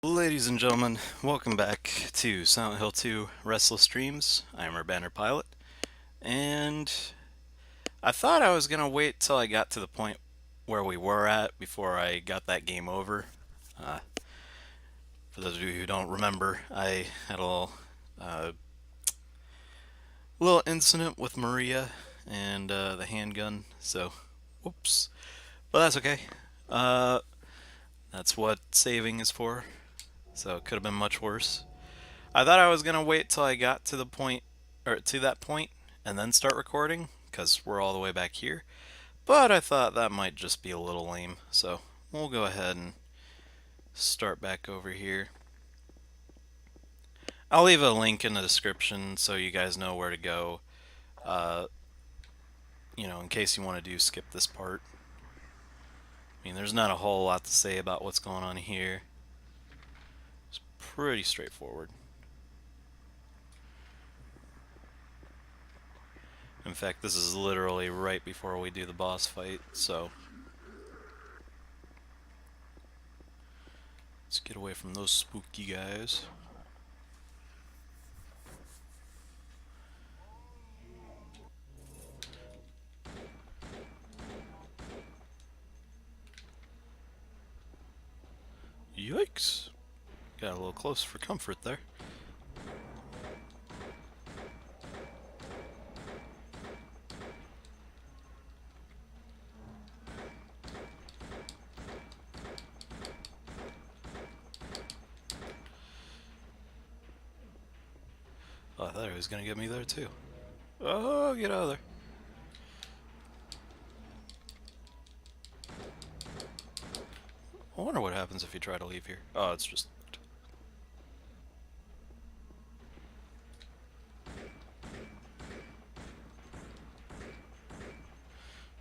Ladies and gentlemen, welcome back to Silent Hill 2 Restless Dreams. I am our banner pilot, and I thought I was gonna wait till I got to the point where we were at before I got that game over. Uh, for those of you who don't remember, I had uh, little incident with Maria and the handgun, so whoops. But that's okay. Uh, that's what saving is for, so it could have been much worse. I thought I was gonna wait till I got to the point, or to that point, and then start recording, because we're all the way back here. But I thought that might just be a little lame, so we'll go ahead and start back over here. I'll leave a link in the description so you guys know where to go, uh, in case you want to skip this part. I mean, there's not a whole lot to say about what's going on here. It's pretty straightforward. In fact, this is literally right before we do the boss fight, so let's get away from those spooky guys. Yikes! Got a little close for comfort there. Oh, I thought he was gonna get me there too. Oh, get out of there. I wonder what happens if you try to leave here. Oh, it's just...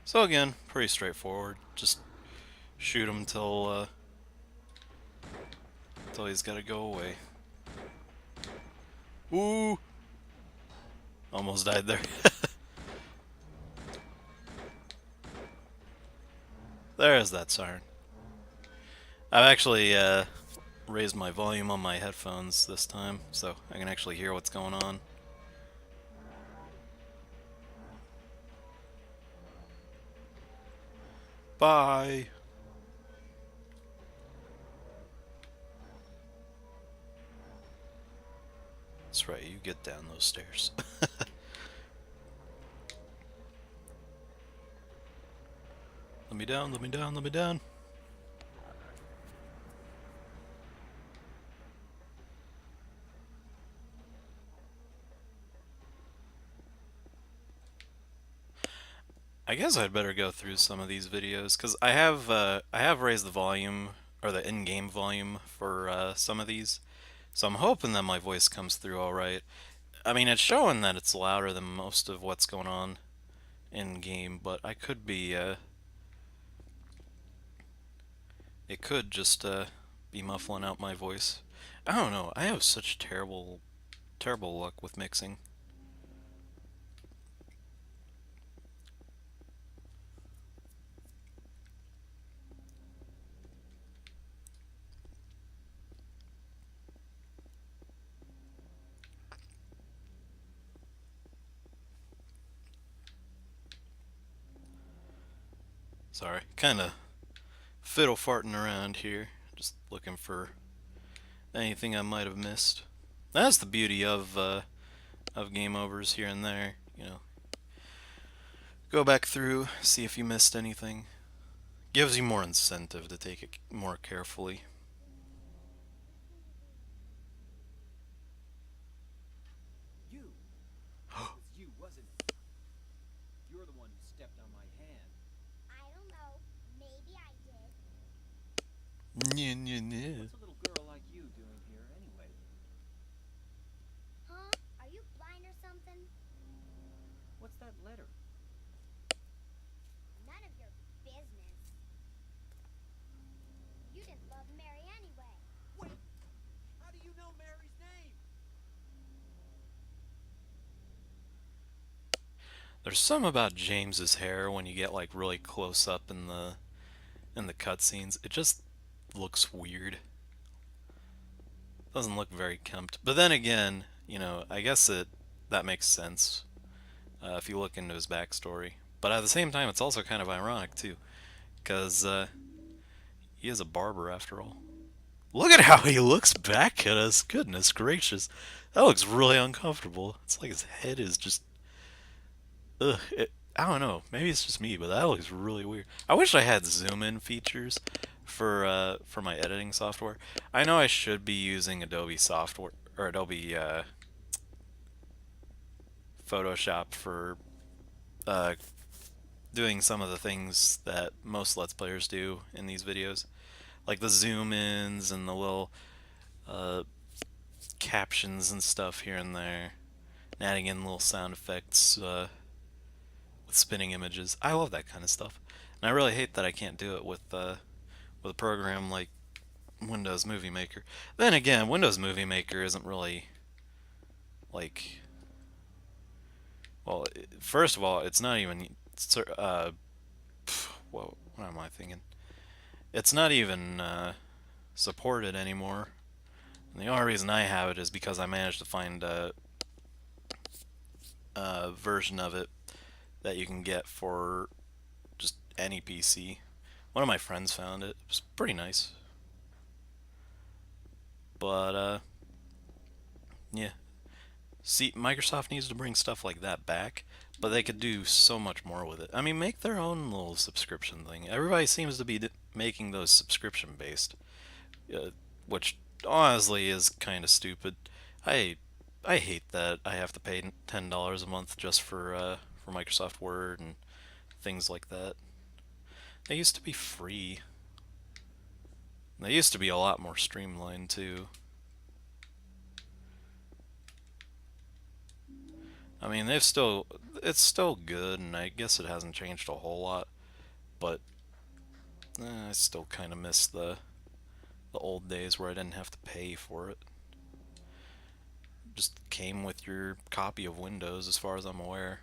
So again, pretty straightforward. Just shoot him till he's gotta go away. Ooh! Almost died there. There's that siren. I've actually raised my volume on my headphones this time, so I can actually hear what's going on. Bye! That's right, you get down those stairs. Let me down, let me down, let me down. I guess I'd better go through some of these videos because I have raised the volume or the in-game volume for some of these, so I'm hoping that my voice comes through all right. I mean, it's showing that it's louder than most of what's going on in game, but I could be it could just be muffling out my voice. I don't know. I have such terrible luck with mixing. Sorry, kind of fiddle farting around here, just looking for anything I might have missed. That's the beauty of game overs here and there. Go back through, see if you missed anything. Gives you more incentive to take it more carefully. You. It was you, wasn't it? You're the one who stepped on my hand. I don't know. Maybe I did. Nyeh, nyeh, nyeh. What's a little girl like you doing here anyway? Huh? Are you blind or something? What's that letter? None of your business. You didn't love Mary anyway. Wait! How do you know Mary's name? There's some about James's hair when you get like really close up in the cutscenes. It just looks weird. Doesn't look very kempt. But then again, I guess that makes sense if you look into his backstory. But at the same time, it's also kind of ironic too, because he is a barber after all. Look at how he looks back at us. Goodness gracious, that looks really uncomfortable. It's like his head is just ugh. I don't know. Maybe it's just me, but that looks really weird. I wish I had zoom in features for my editing software. I know I should be using Adobe software or Adobe Photoshop for uh, doing some of the things that most Let's Players do in these videos, like the zoom ins and the little uh, captions and stuff here and there, and adding in little sound effects with spinning images. I love that kind of stuff, and I really hate that I can't do it with a program like Windows Movie Maker. Then again, Windows Movie Maker isn't really like, well, first of all, it's not even what am I thinking? It's not even supported anymore. And the only reason I have it is because I managed to find a version of it that you can get for just any PC. One of my friends found it. It was pretty nice. But yeah. See, Microsoft needs to bring stuff like that back, but they could do so much more with it. I mean, make their own little subscription thing. Everybody seems to be making those subscription based, uh, which honestly is kind of stupid. I I hate that I have to pay $10 a month just for Microsoft Word and things like that. They used to be free. They used to be a lot more streamlined too. I mean, it's still good, and I guess it hasn't changed a whole lot, but I still kind of miss the old days where I didn't have to pay for it. Just came with your copy of Windows, as far as I'm aware.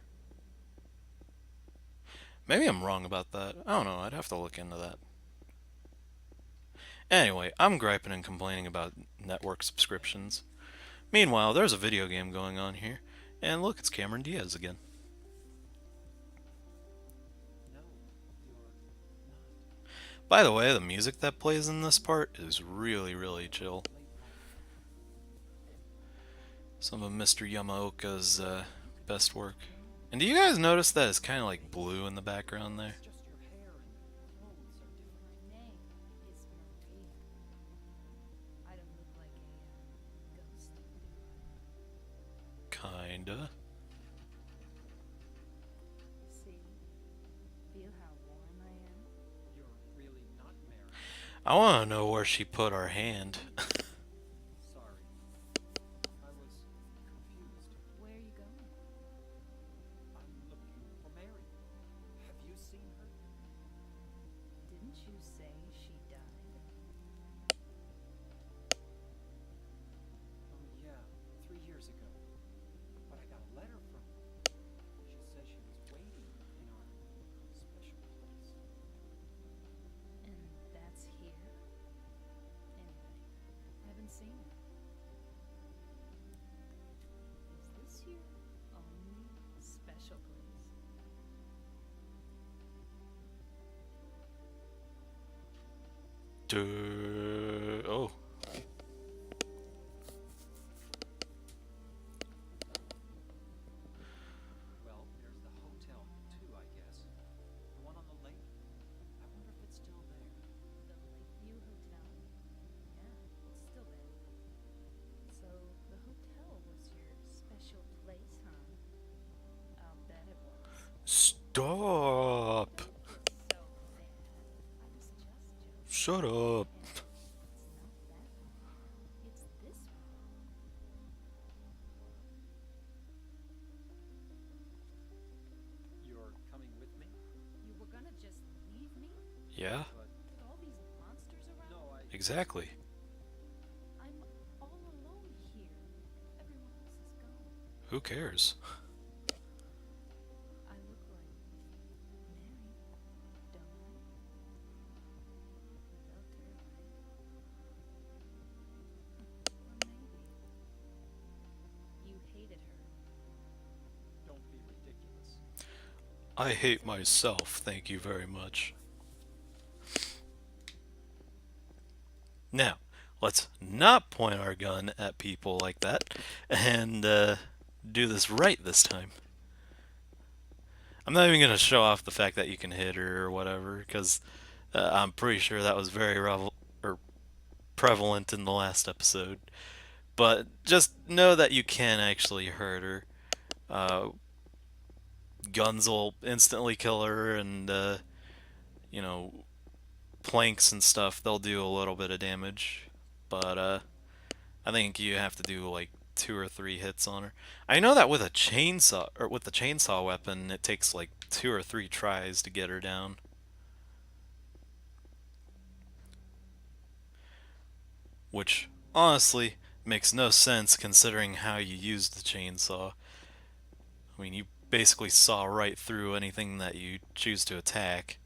Maybe I'm wrong about that. I don't know. I'd have to look into that. Anyway, I'm griping and complaining about network subscriptions. Meanwhile, there's a video game going on here, and look, it's Cameron Diaz again. No, you're not. By the way, the music that plays in this part is really, really chill. Late Some of Mr. Yamaoka's best work. And do you guys notice that it's kind of like blue in the background there? It's just your hair and clothes are different. My name is Maria. I don't look like a ghost, do Kinda. I? See? Feel how warm I am? You're really not married. I want to know where she put her hand. Sorry. I was confused. Where are you going? I'm looking for Mary. Have you seen her? Didn't you say she died? Oh, yeah, 3 years ago. But I got a letter from her. She says she was waiting in our special place. And that's here? Anyway, haven't seen her. Is this your only special place? Oh. Well, there's the hotel, too, I guess. The one on the lake. I wonder if it's still there. The Lakeview Hotel? Yeah, it's still there. So, the hotel was your special place, huh? I'll bet it was. Stop. So bad. I was just joking. Shut up. It's not that one. It's this one. You're coming with me? You were gonna just leave me Yeah, But with all these monsters around? no, exactly. I'm all alone here. Everyone else is gone. Who cares? I look like Mary, don't I? Without her, right? Or I hate myself, thank you very much. Now, let's not point our gun at people like that and do this right this time. I'm not even going to show off the fact that you can hit her or whatever, because I'm pretty sure that was very or prevalent in the last episode. But just know that you can actually hurt her. Uh, Guns will instantly kill her, and you know, planks and stuff, they'll do a little bit of damage. But I think you have to do like 2 or 3 hits on her. I know that with a chainsaw or with the chainsaw weapon, it takes like 2 or 3 tries to get her down. Which honestly makes no sense considering how you used the chainsaw. I mean, you basically saw right through anything that you choose to attack.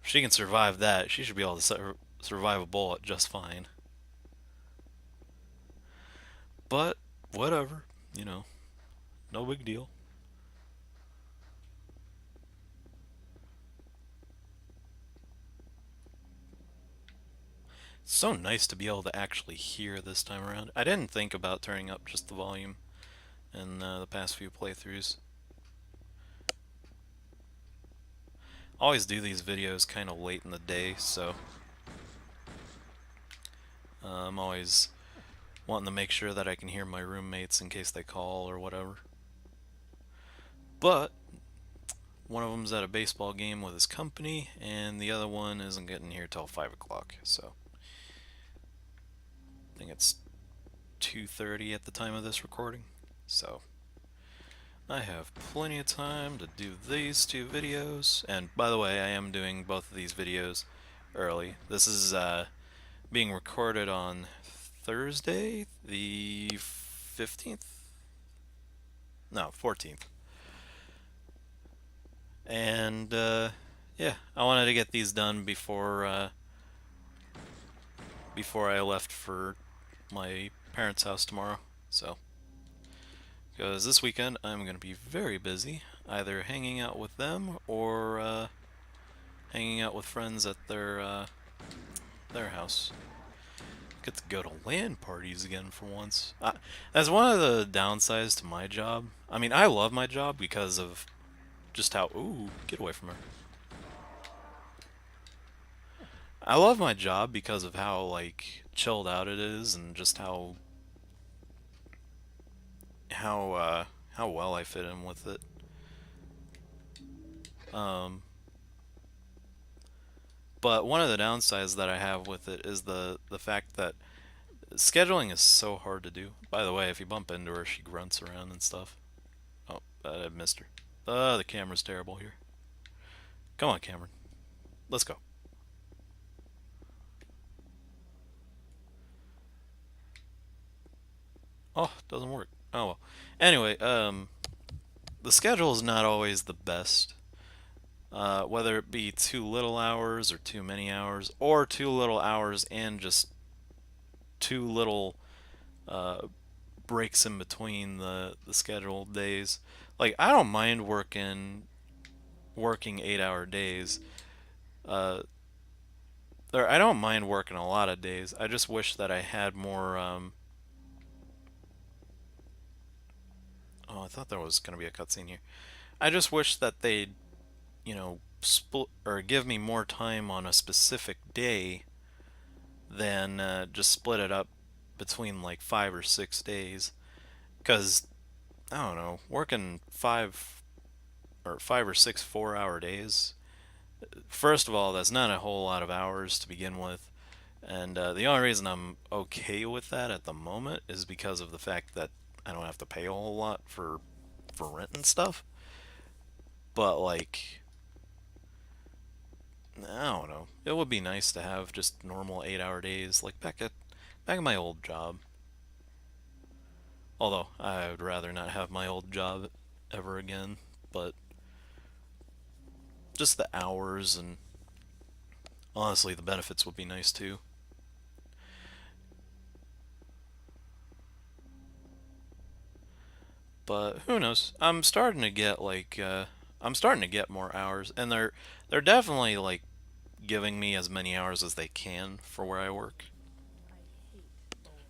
If she can survive that, she should be able to survive a bullet just fine. But whatever, you know, no big deal. It's so nice to be able to actually hear this time around. I didn't think about turning up just the volume in the past few playthroughs. I always do these videos kind of late in the day, so I'm always wanting to make sure that I can hear my roommates in case they call or whatever. But one of them's at a baseball game with his company, and the other one isn't getting here till 5 o'clock, so I think it's 2:30 at the time of this recording. So I have plenty of time to do these 2 videos. And by the way, I am doing both of these videos early. This is being recorded on Thursday, the 15th? No, 14th. And yeah, I wanted to get these done before I left for my parents' house tomorrow. So, because this weekend I'm going to be very busy, either hanging out with them or hanging out with friends at their house. Get to go to LAN parties again for once. That's one of the downsides to my job. I mean, I love my job because of just how. Ooh, get away from her. I love my job because of how like chilled out it is and just how well I fit in with it. Um, but one of the downsides that I have with it is the fact that scheduling is so hard to do. By the way, if you bump into her, she grunts around and stuff. Oh, I missed her. The camera's terrible here. Come on, Cameron. Let's go. Oh, doesn't work. Oh well. Anyway, the schedule is not always the best. Whether it be too little hours or too many hours, or too little hours and just too little uh, breaks in between the scheduled days. Like I don't mind working 8-hour days. Uh, or I don't mind working a lot of days. I just wish that I had more. Oh, I thought there was gonna be a cutscene here. I just wish that they'd, split or give me more time on a specific day than just split it up between like 5 or 6 days. Because I don't know, working 5 or 6 4-hour days. First of all, that's not a whole lot of hours to begin with, and the only reason I'm okay with that at the moment is because of the fact that I don't have to pay a whole lot for rent and stuff. But like, I don't know. It would be nice to have just normal 8-hour days, like back at my old job. Although I would rather not have my old job ever again, but just the hours and honestly the benefits would be nice too. But who knows? I'm starting to get like I'm starting to get more hours, and they're definitely like giving me as many hours as they can for where I work. I hate bowling.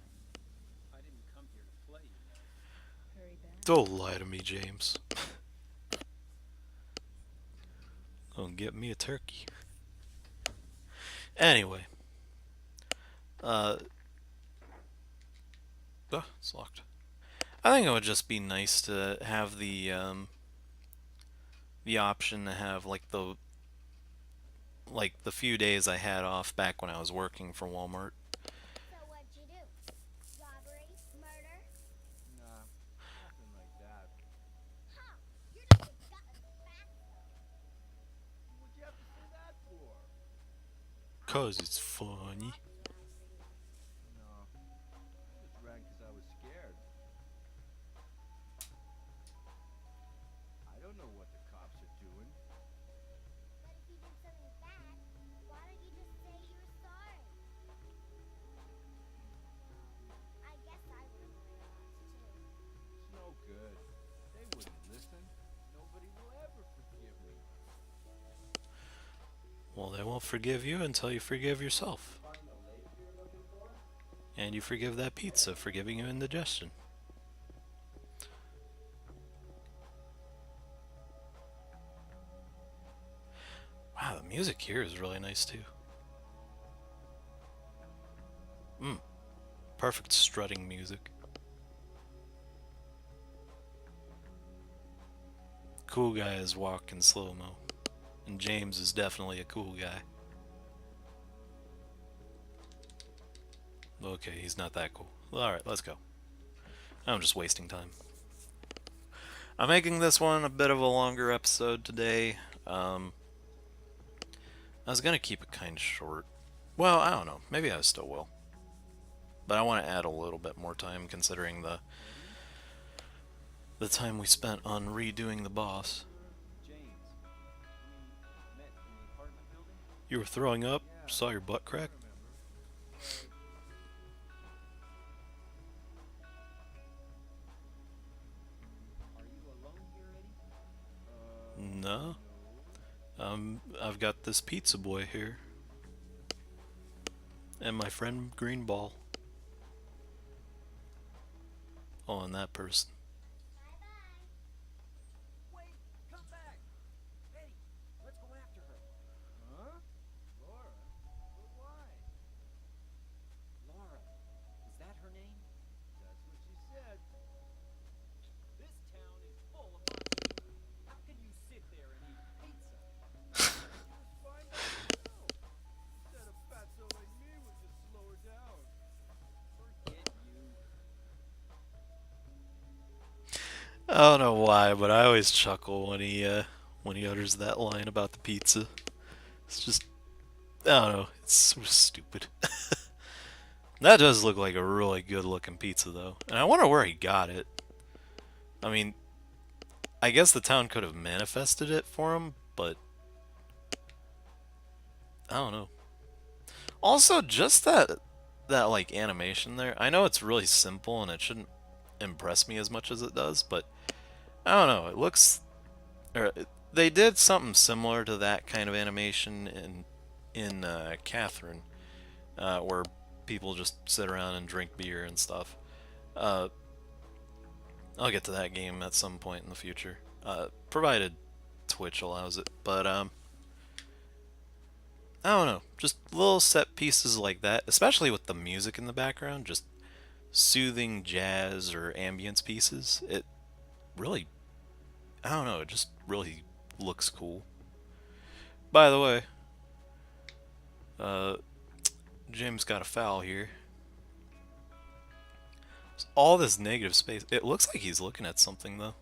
I didn't come here to play, you know. Very bad. Don't lie to me, James. Don't get me a turkey. Anyway, uh, it's locked. I think it would just be nice to have the option to have like the few days I had off back when I was working for Walmart. So what'd you do? Robbery? Murder? Nah, nothing like that. Huh? You're just a gutless fatso. What'd you have to say that for? I was 'Cause just it's thinking of funny. lots robbery. No, I just ran 'cause I was scared. I don't know what the cops are doing. But if you did something bad, why don't you just say you're sorry? I guess I run away a lot too. It's no good. They wouldn't listen. Nobody will ever forgive me. Well, they won't forgive you until you forgive yourself. Find the lady you're looking for? And you forgive that pizza for giving you indigestion. Wow, the music here is really nice too. Perfect strutting music. Cool guy is walking slow mo. And James is definitely a cool guy. Okay, he's not that cool. Alright, let's go. I'm just wasting time. I'm making this one a bit of a longer episode today. I was gonna keep it kind of short. Well, I don't know. Maybe I still will. But I want to add a little bit more time considering the time we spent on redoing the boss. James. We met in the apartment building? You were throwing up? Yeah. Saw your butt crack? I remember. Are you alone here, Eddie? No. No. I've got this pizza boy here. And my friend Greenball. Oh, and that person. Bye-bye. Wait! Come back! Eddie, let's go after her. Huh? Laura? But why? Laura. Is that her name? That's what she said. This town is full of monsters. How can you sit there and eat pizza? Just find out yourself. Instead of fatso like me would just slow her down. Forget you. I don't know why, but I always chuckle when he utters that line about the pizza. It's just I don't know. It's so stupid. That does look like a really good looking pizza though. And I wonder where he got it. I mean, I guess the town could have manifested it for him, but I don't know. Also, just that like animation there. I know it's really simple and it shouldn't impress me as much as it does, but I don't know. It looks or they did something similar to that kind of animation in Catherine, where people just sit around and drink beer and stuff. Uh, I'll get to that game at some point in the future, provided Twitch allows it. But I don't know, just little set pieces like that, especially with the music in the background, just soothing jazz or ambience pieces. It really, I don't know, it just really looks cool. By the way, uh, Jim's got a foul here. All this negative space. It looks like he's looking at something though.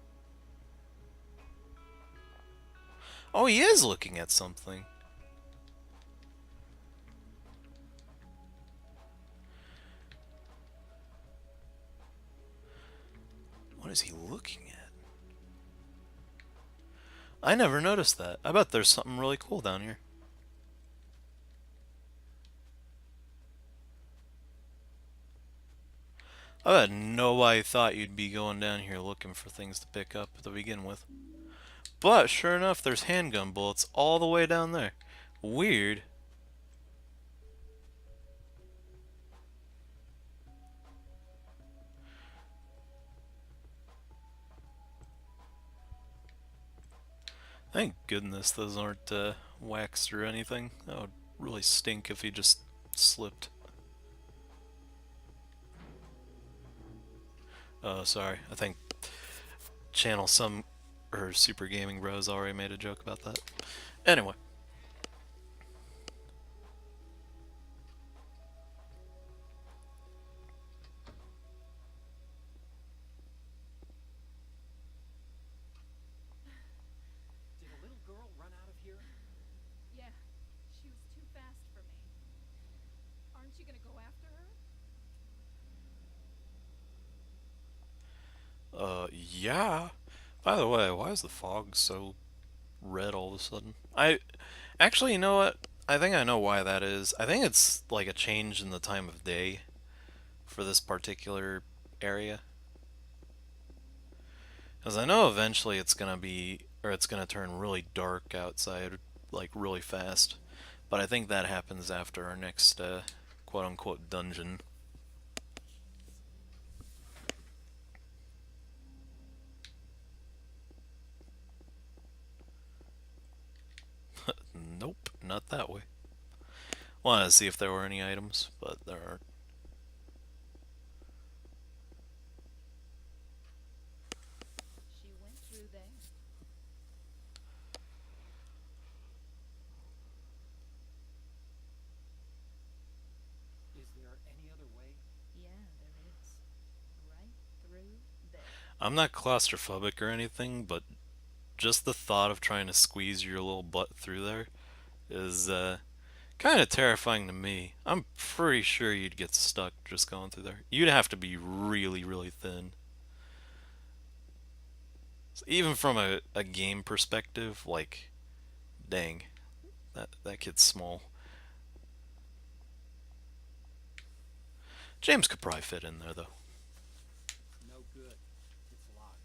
Oh, he is looking at something. What is he looking at? I never noticed that. I bet there's something really cool down here. I bet nobody thought you'd be going down here looking for things to pick up to begin with. But sure enough, there's handgun bullets all the way down there. Weird. Thank goodness those aren't waxed or anything. That would really stink if he just slipped. Oh, sorry. I think channel some or Super Gaming Bros already made a joke about that. Anyway, Did a little girl run out of here? Yeah, she was too fast for me. Aren't you gonna go after her? yeah. By the way, why is the fog so red all of a sudden? I actually, you know what? I think I know why that is. I think it's like a change in the time of day for this particular area. Because I know eventually it's gonna be, or it's gonna turn really dark outside, like really fast. But I think that happens after our next quote unquote dungeon. Nope, not that way. Wanted to see if there were any items, but there aren't. She went through there. Is there any other way? Yeah, there is. Right through there. I'm not claustrophobic or anything, but just the thought of trying to squeeze your little butt through there is kind of terrifying to me. I'm pretty sure you'd get stuck just going through there. You'd have to be really, really thin. So even from a game perspective, like, dang, that kid's small. James could probably fit in there though. No good. It's locked.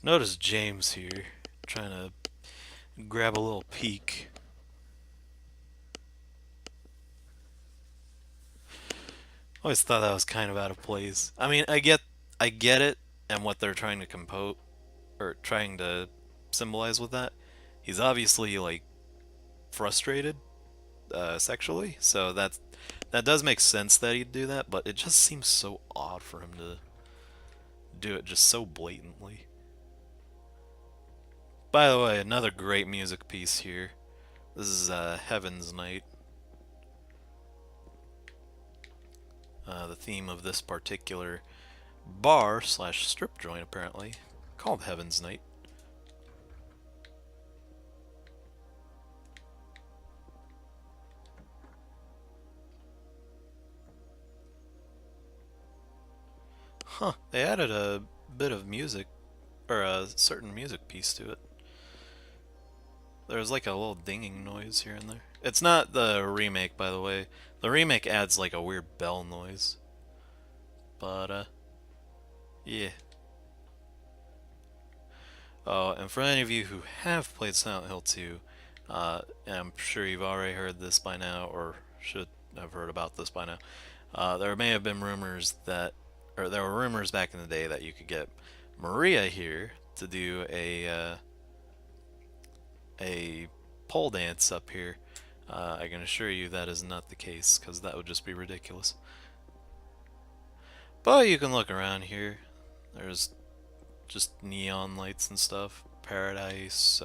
Notice James here trying to grab a little peek. Always thought that was kind of out of place. I mean, I get it and what they're trying to compose or trying to symbolize with that. He's obviously like frustrated sexually, so that does make sense that he'd do that. But it just seems so odd for him to do it just so blatantly. By the way, another great music piece here. This is Heaven's Night. The theme of this particular bar slash strip joint, apparently, called Heaven's Night. Huh, they added a bit of music, or a certain music piece to it. There's like a little dinging noise here and there. It's not the remake, by the way. The remake adds like a weird bell noise. But, yeah. Oh, and for any of you who have played Silent Hill 2, and I'm sure you've already heard this by now, or should have heard about this by now, there may have been rumors that, or there were rumors back in the day that you could get Maria here to do a pole dance up here. I can assure you that is not the case, because that would just be ridiculous. But you can look around here. There's just neon lights and stuff. Paradise,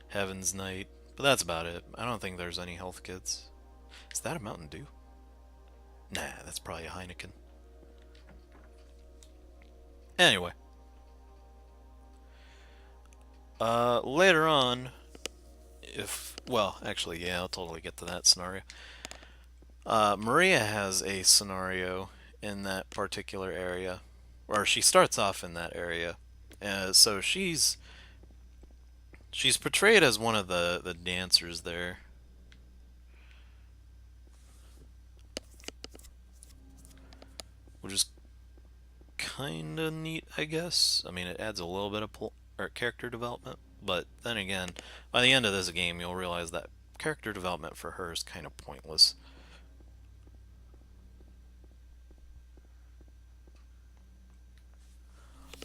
Heaven's Night. But that's about it. I don't think there's any health kits. Is that a Mountain Dew? Nah, that's probably a Heineken. Anyway. Later on, well, actually, yeah, I'll totally get to that scenario. Maria has a scenario in that particular area, or she starts off in that area. So she's She's portrayed as one of the dancers there, which is kind of neat, I guess. I mean, it adds a little bit of or character development, but then again, by the end of this game, you'll realize that character development for her is kind of pointless.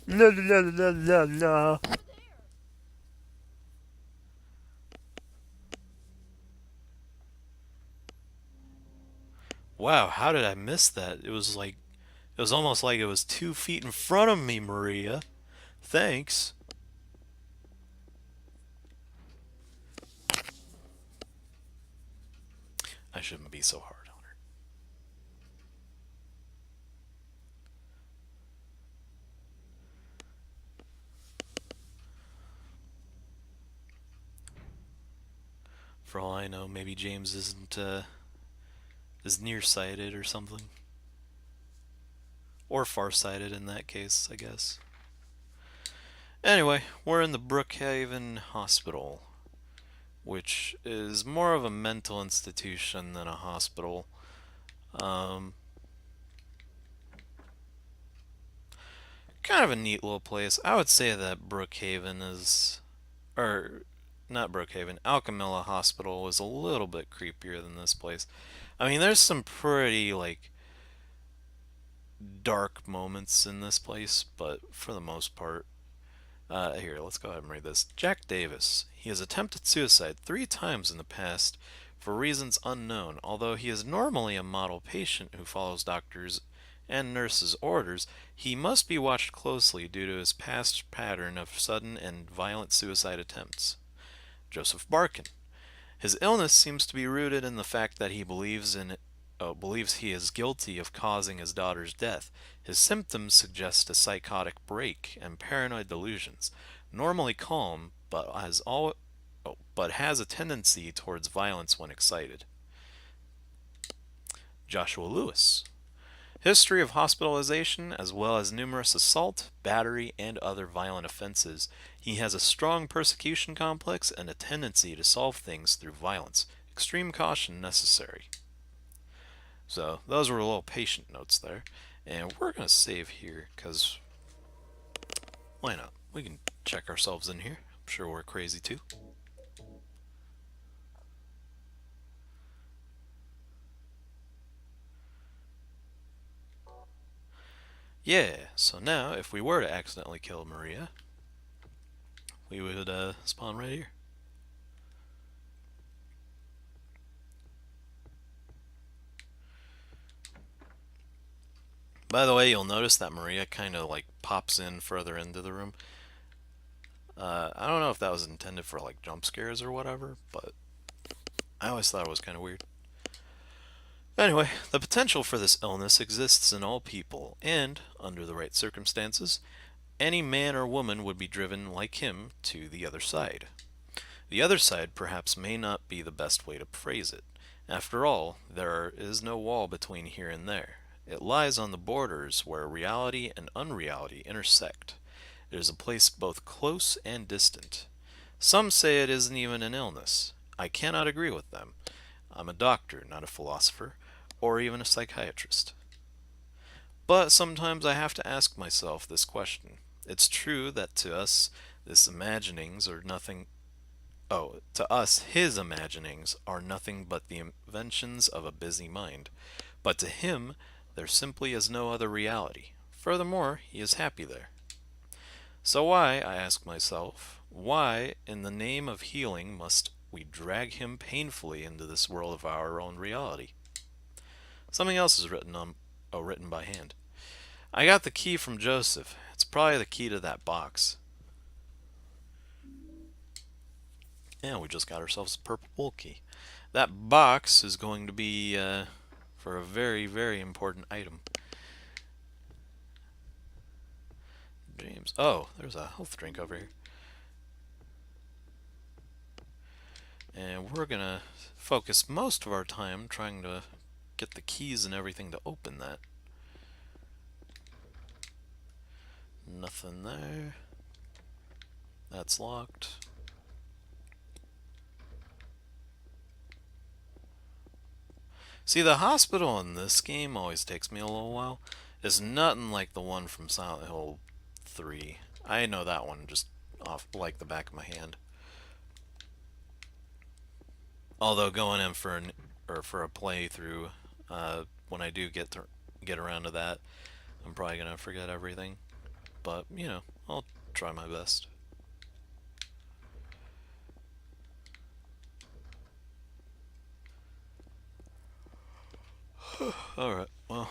La la la la la. Wow, how did I miss that? It was almost like it was 2 feet in front of me, Maria. Thanks. I shouldn't be so hard on her. For all I know, maybe James isn't is nearsighted or something, or farsighted in that case, I guess. Anyway, we're in the Brookhaven Hospital, which is more of a mental institution than a hospital. Um, Kind of a neat little place. I would say that Brookhaven is, or not Brookhaven, Alchemilla Hospital is a little bit creepier than this place. I mean, there's some pretty like dark moments in this place, but for the most part, here, let's go ahead and read this. Jack Davis. He has attempted suicide 3 times in the past for reasons unknown. Although he is normally a model patient who follows doctors and nurses' orders, he must be watched closely due to his past pattern of sudden and violent suicide attempts. Joseph Barkin. His illness seems to be rooted in the fact that he believes he is guilty of causing his daughter's death. His symptoms suggest a psychotic break and paranoid delusions. Normally calm, but has a tendency towards violence when excited. Joshua Lewis. History of hospitalization as well as numerous assault, battery, and other violent offenses. He has a strong persecution complex and a tendency to solve things through violence. Extreme caution necessary. So those were little patient notes there. And we're going to save here because why not? We can check ourselves in here. I'm sure we're crazy too. Yeah, so now if we were to accidentally kill Maria, we would spawn right here. By the way, you'll notice that Maria kind of like pops in further into the room. I don't know if that was intended for like jump scares or whatever, but I always thought it was kind of weird. Anyway, the potential for this illness exists in all people, and, under the right circumstances, any man or woman would be driven, like him, to the other side. The other side perhaps may not be the best way to phrase it. After all, there is no wall between here and there. It lies on the borders where reality and unreality intersect. It is a place both close and distant. Some say it isn't even an illness. I cannot agree with them. I'm a doctor, not a philosopher, or even a psychiatrist. But sometimes I have to ask myself this question. It's true that to us, this imaginings are nothing. Oh, to us, his imaginings are nothing but the inventions of a busy mind. But to him, there simply is no other reality. Furthermore, he is happy there. So why, I ask myself, why, in the name of healing, must we drag him painfully into this world of our own reality? Something else is written by hand. I got the key from Joseph. It's probably the key to that box. And we just got ourselves a purple bolt key. That box is going to be for a very, very important item. James. Oh, there's a health drink over here. And we're going to focus most of our time trying to get the keys and everything to open that. Nothing there. That's locked. See, the hospital in this game always takes me a little while. It's nothing like the one from Silent Hill 3. I know that one just off like the back of my hand. Although going in for for a playthrough, when I do get around to that, I'm probably gonna forget everything. But you know, I'll try my best. All right. Well,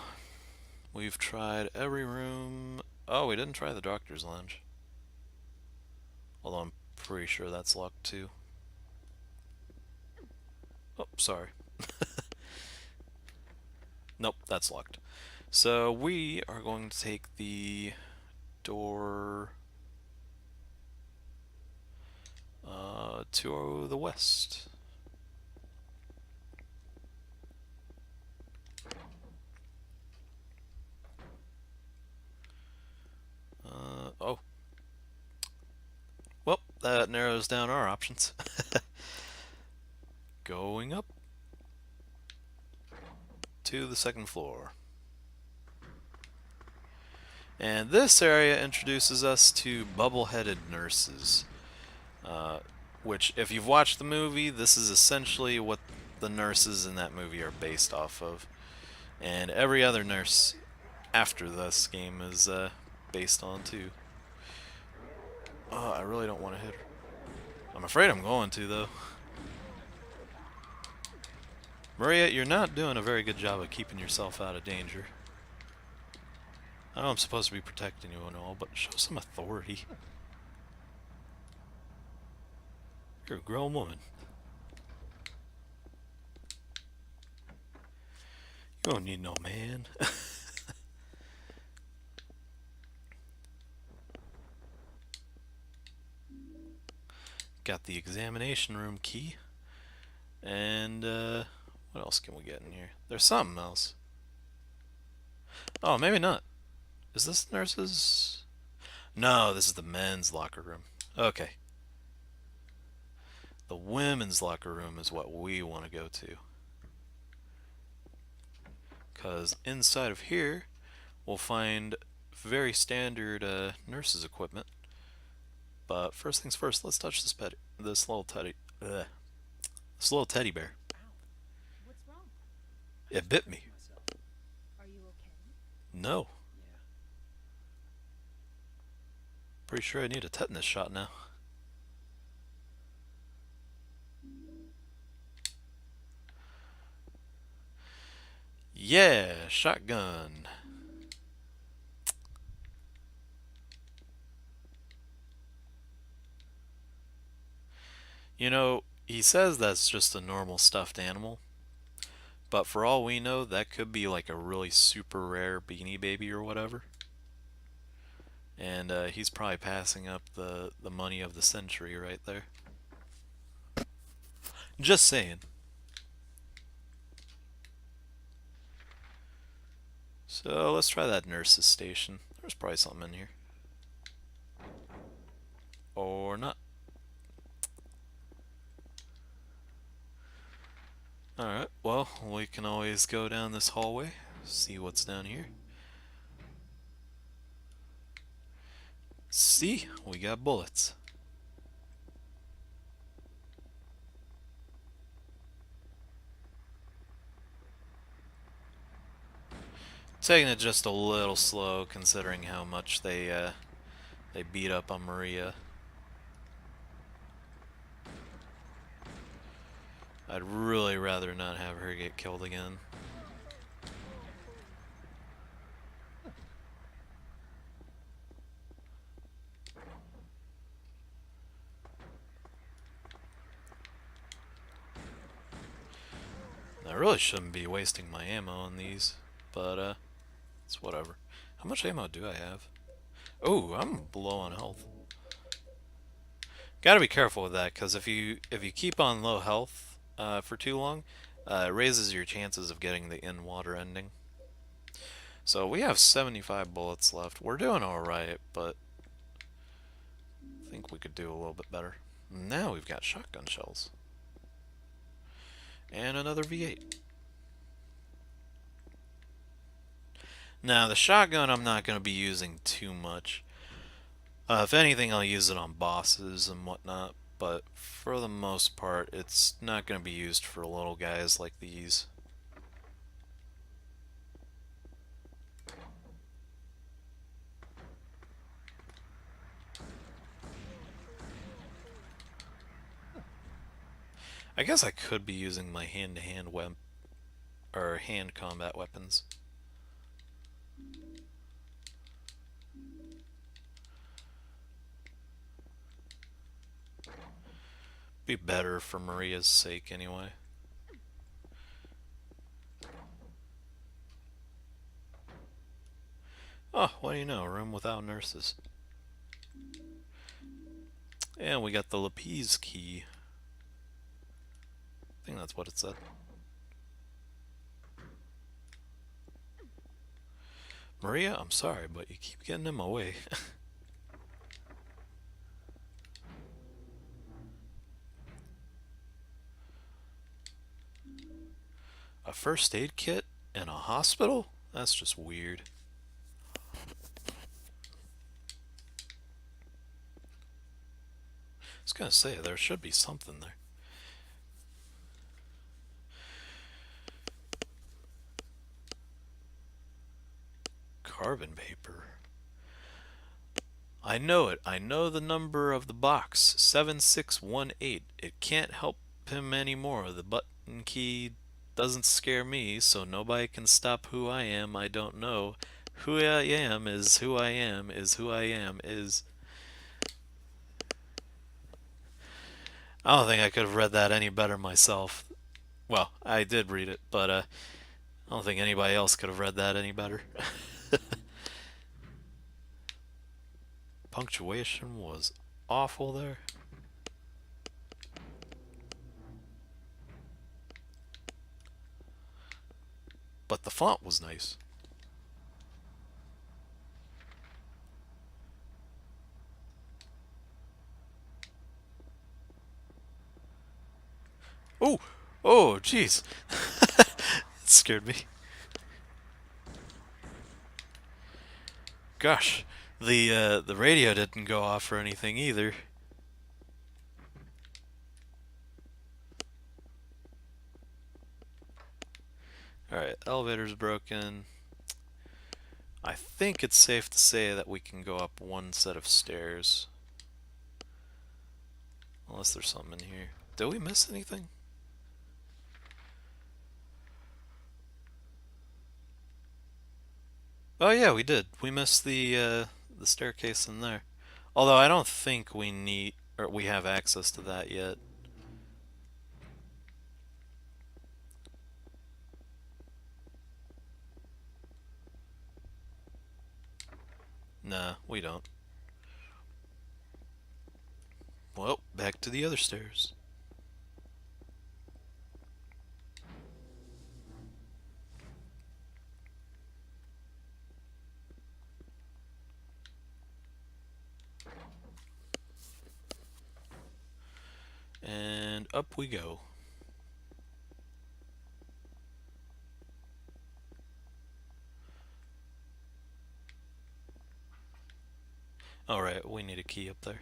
we've tried every room. Oh, we didn't try the doctor's lounge. Although I'm pretty sure that's locked too. Oh, sorry. Nope, that's locked. So we are going to take the door to the west. Oh. Well, that narrows down our options. Going up to the second floor. And this area introduces us to bubble-headed nurses. Which, if you've watched the movie, this is essentially what the nurses in that movie are based off of. And every other nurse after this game is based on too. Oh, I really don't want to hit her. I'm afraid I'm going to, though. Maria, you're not doing a very good job of keeping yourself out of danger. I know I'm supposed to be protecting you and all, but show some authority. You're a grown woman. You don't need no man. Got the examination room key. And, what else can we get in here? There's something else. Oh, maybe not. Is this nurses? No, this is the men's locker room. Okay. The women's locker room is what we want to go to. Because inside of here, we'll find very standard nurses equipment. But first things first, let's touch this little teddy bear. Ow. What's wrong? It bit me. Myself. Are you okay? No, Yeah. pretty sure I need a tetanus shot now. Yeah, shotgun. You know, he says that's just a normal stuffed animal, but for all we know, that could be like a really super rare Beanie Baby or whatever. And he's probably passing up the money of the century right there. Just saying. So let's try that nurse's station. There's probably something in here. Or not. Alright, well, we can always go down this hallway, see what's down here. See, we got bullets. Taking it just a little slow considering how much they beat up on Maria. I'd really rather not have her get killed again. I really shouldn't be wasting my ammo on these, but it's whatever. How much ammo do I have? Oh, I'm low on health. Gotta be careful with that, because if you keep on low health for too long, it raises your chances of getting the in-water ending. So we have 75 bullets left. We're doing alright, but I think we could do a little bit better. Now we've got shotgun shells. And another V8. Now, the shotgun I'm not going to be using too much. If anything, I'll use it on bosses and whatnot, but for the most part, it's not going to be used for little guys like these. I guess I could be using my hand-to-hand or hand combat weapons. Be better for Maria's sake anyway. Oh, what do you know? A room without nurses. And we got the Lapis key. I think that's what it said. Maria, I'm sorry, but you keep getting in my way. A first aid kit in a hospital? That's just weird. I was gonna say, there should be something there. Carbon paper. I know it. I know the number of the box. 7618. It can't help him anymore. The button key doesn't scare me, so nobody can stop who I am. I don't know. Who I am is who I am is who I am is. I don't think I could have read that any better myself. Well, I did read it, but I don't think anybody else could have read that any better. Punctuation was awful there. But the font was nice. Oh, oh, jeez. It scared me. Gosh, the radio didn't go off or anything either. Alright, elevator's broken. I think it's safe to say that we can go up one set of stairs. Unless there's something in here. Did we miss anything? Oh yeah, we did. We missed the staircase in there. Although I don't think we need or we have access to that yet. Nah, we don't. Well, back to the other stairs. And up we go. Alright, we need a key up there.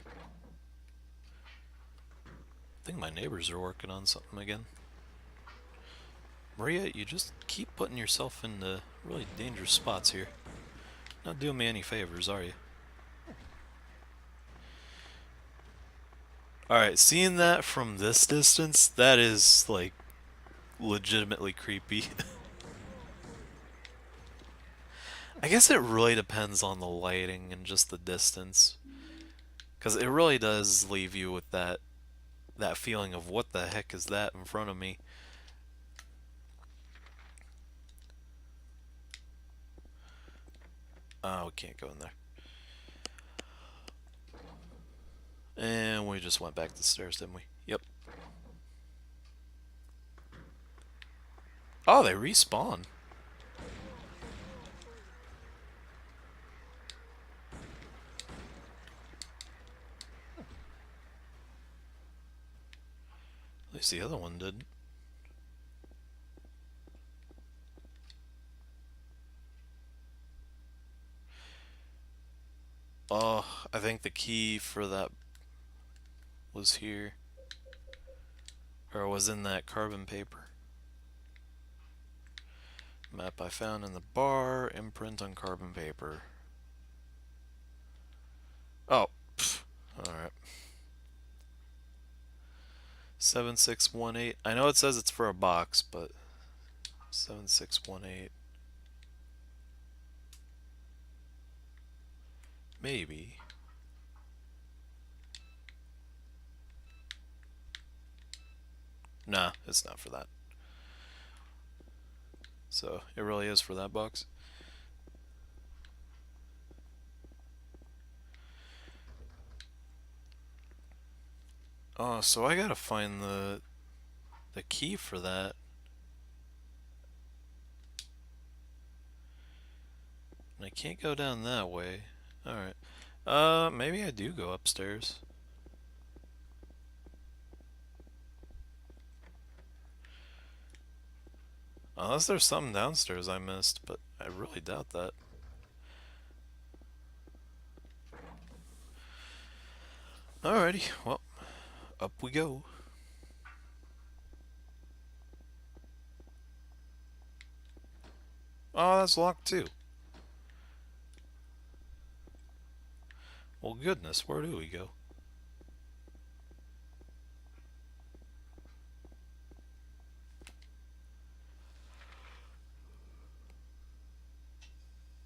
I think my neighbors are working on something again. Maria, you just keep putting yourself into really dangerous spots here. Not doing me any favors, are you? Alright, seeing that from this distance, that is, like, legitimately creepy. I guess it really depends on the lighting and just the distance. Because it really does leave you with that feeling of what the heck is that in front of me. Oh, we can't go in there. And we just went back to the stairs, didn't we? Yep. Oh, they respawn. At least the other one did. Oh, I think the key for that was here. Or was in that carbon paper. Map I found in the bar, imprint on carbon paper. Oh, alright. 7618. I know it says it's for a box, but 7618. Maybe. Nah, it's not for that. So, it really is for that box. Oh, so I gotta find the key for that. And I can't go down that way. Alright. Maybe I do go upstairs. Unless there's something downstairs I missed, but I really doubt that. Alrighty, well, up we go. Oh, that's locked too. Well, goodness, where do we go?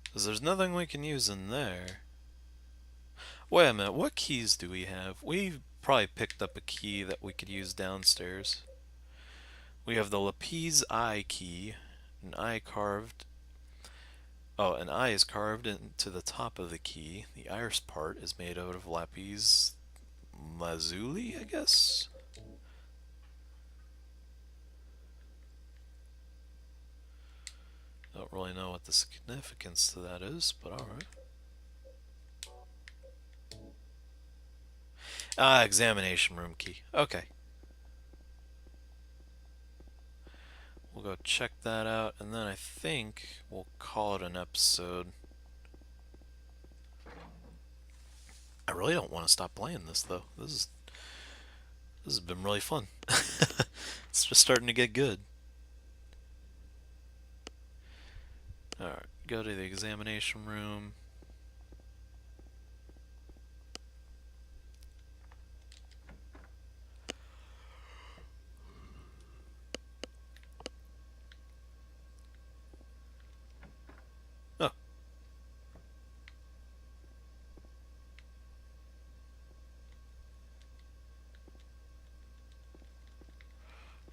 Because there's nothing we can use in there. Wait a minute, what keys do we have? We've probably picked up a key that we could use downstairs. We have the lapis eye key, an eye carved. Oh, an eye is carved into the top of the key. The iris part is made out of lapis lazuli, I guess? Don't really know what the significance to that is, but alright. Ah, examination room key. Okay. We'll go check that out, and then I think we'll call it an episode. I really don't want to stop playing this, though. This has been really fun. It's just starting to get good. Alright, go to the examination room. Oh.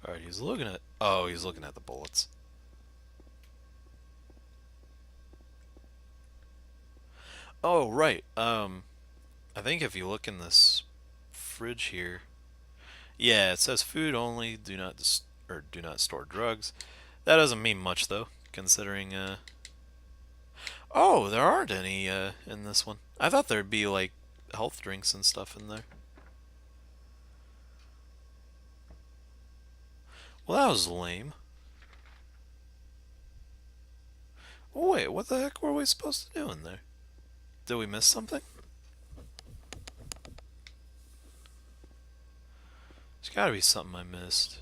Alright, he's looking at... Oh, he's looking at the bullets. Oh, right. I think if you look in this fridge here... Yeah, it says food only, do not store drugs. That doesn't mean much, though, considering, Oh, there aren't any, in this one. I thought there'd be, like, health drinks and stuff in there. Well, that was lame. Oh, wait, what the heck were we supposed to do in there? Did we miss something? There's gotta be something I missed.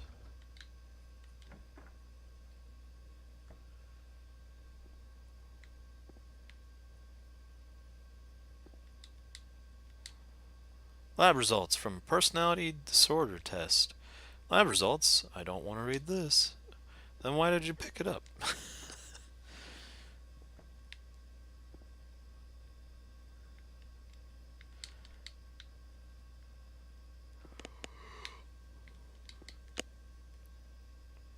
Lab results from personality disorder test. Lab results? I don't want to read this. Then why did you pick it up?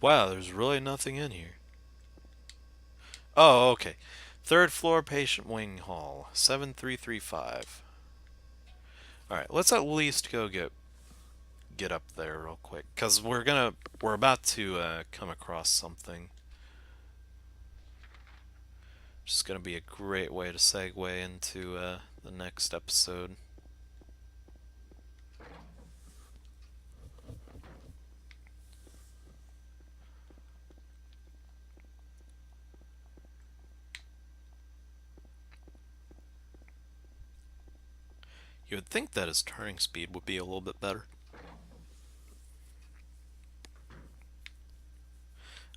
Wow, there's really nothing in here. Oh, okay. Third floor patient wing hall, 7335. Alright, let's at least go get up there real quick. Cause we're about to come across something. Which is gonna be a great way to segue into the next episode. You would think that his turning speed would be a little bit better.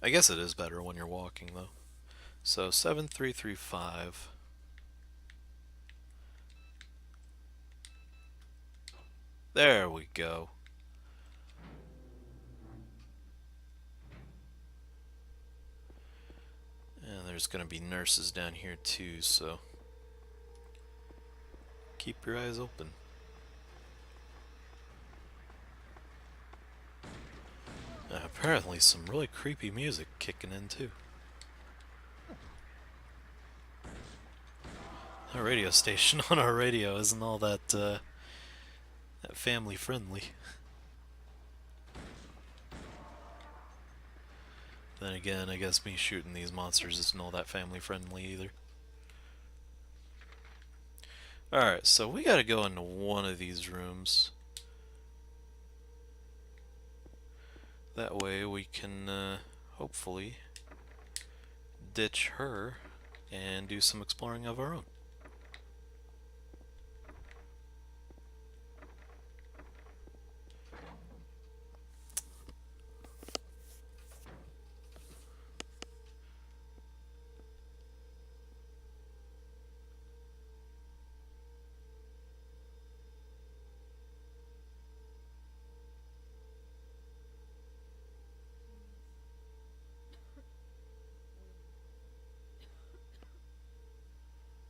I guess it is better when you're walking, though. So 7335. There we go. And there's going to be nurses down here too, so keep your eyes open. Apparently some really creepy music kicking in too. Our radio station on our radio isn't all that family friendly. Then again, I guess me shooting these monsters isn't all that family friendly either. Alright, so we gotta go into one of these rooms. That way we can hopefully ditch her and do some exploring of our own. I'm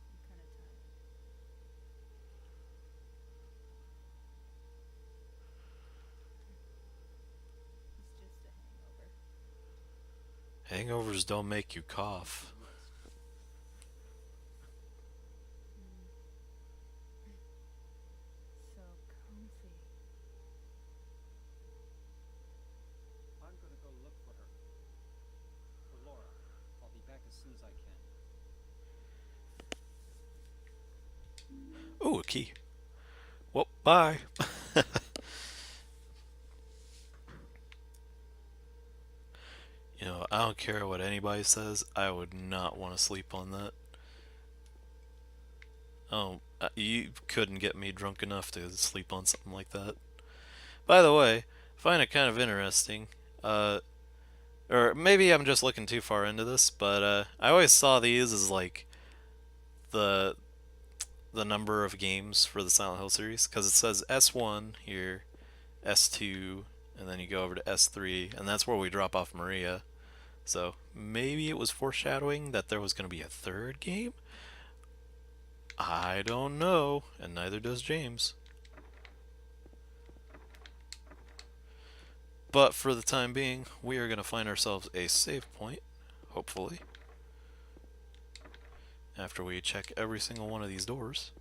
kind of tired. It's just a hangover. Hangovers don't make you cough. So comfy. I'm gonna go look for her. For Laura. I'll be back as soon as I can. Ooh, a key. Well, bye. You know, I don't care what anybody says, I would not want to sleep on that. Oh, you couldn't get me drunk enough to sleep on something like that. By the way, I find it kind of interesting. Or maybe I'm just looking too far into this, but I always saw these as like the the number of games for the Silent Hill series because it says S1 here, S2, and then you go over to S3, and that's where we drop off Maria. So maybe it was foreshadowing that there was going to be a third game? I don't know, and neither does James. But for the time being, we are going to find ourselves a save point, hopefully, after we check every single one of these doors.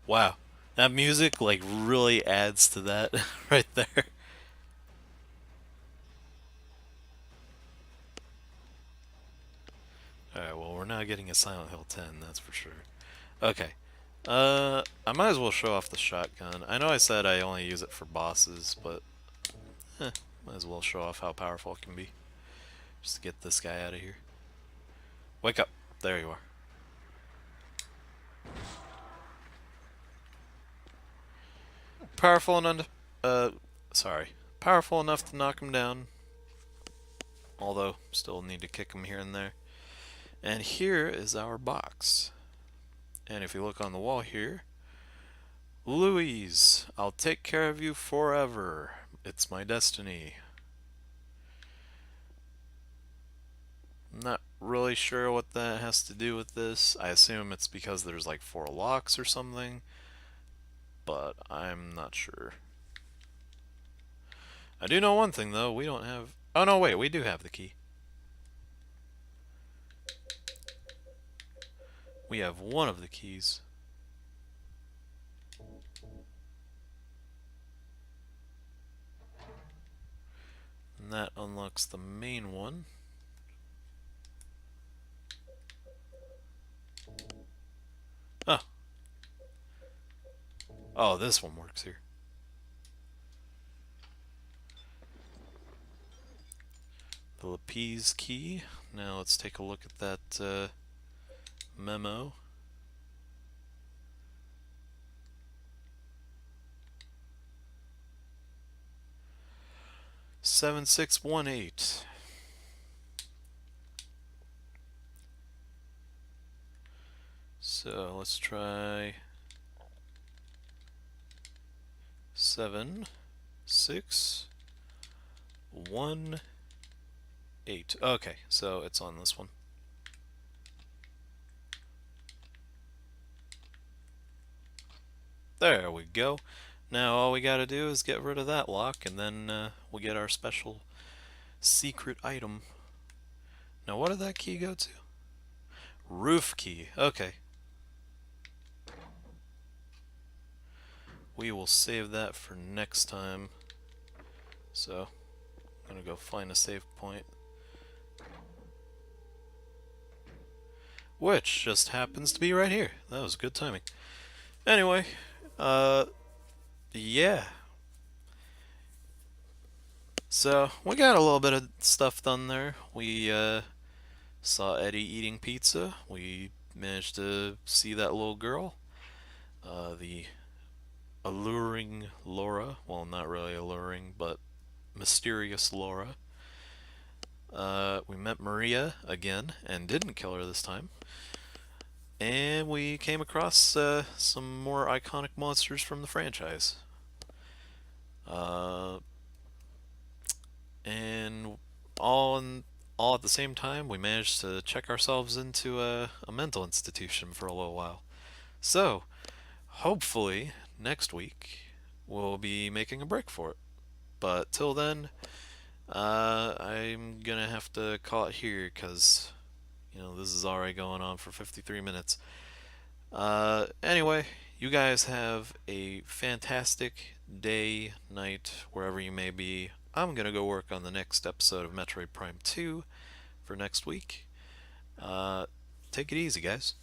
Wow, that music like really adds to that right there. Alright, well, we're not getting a Silent Hill 10, that's for sure. Okay. I might as well show off the shotgun. I know I said I only use it for bosses, but might as well show off how powerful it can be. Just to get this guy out of here. Wake up. There you are. Powerful enough. Sorry. Powerful enough to knock him down. Although, still need to kick him here and there. And here is our box. And if you look on the wall here, Louise, I'll take care of you forever. It's my destiny. Not really sure what that has to do with this. I assume it's because there's like 4 locks or something, but I'm not sure. I do know one thing though, we don't have... Oh no, wait, we do have the key. We have one of the keys. And that unlocks the main one. Oh. Oh, this one works here. Philippines key. Now let's take a look at that memo. Seven six one eight. So let's try 7618. Okay, so it's on this one. There we go. Now all we gotta do is get rid of that lock, and then we'll get our special secret item. Now what did that key go to? Roof key. Okay. We will save that for next time. So, I'm gonna go find a save point. Which just happens to be right here. That was good timing. Anyway, yeah. So, we got a little bit of stuff done there. We, saw Eddie eating pizza. We managed to see that little girl. The alluring Laura. Well, not really alluring, but mysterious Laura. We met Maria again and didn't kill her this time. And we came across some more iconic monsters from the franchise. Uh, and all at the same time, we managed to check ourselves into a mental institution for a little while. So, hopefully, next week, we'll be making a break for it. But till then, I'm gonna have to call it here because, this is already going on for 53 minutes. Anyway, you guys have a fantastic day, night, wherever you may be. I'm gonna go work on the next episode of Metroid Prime 2 for next week. Uh, Take it easy, guys.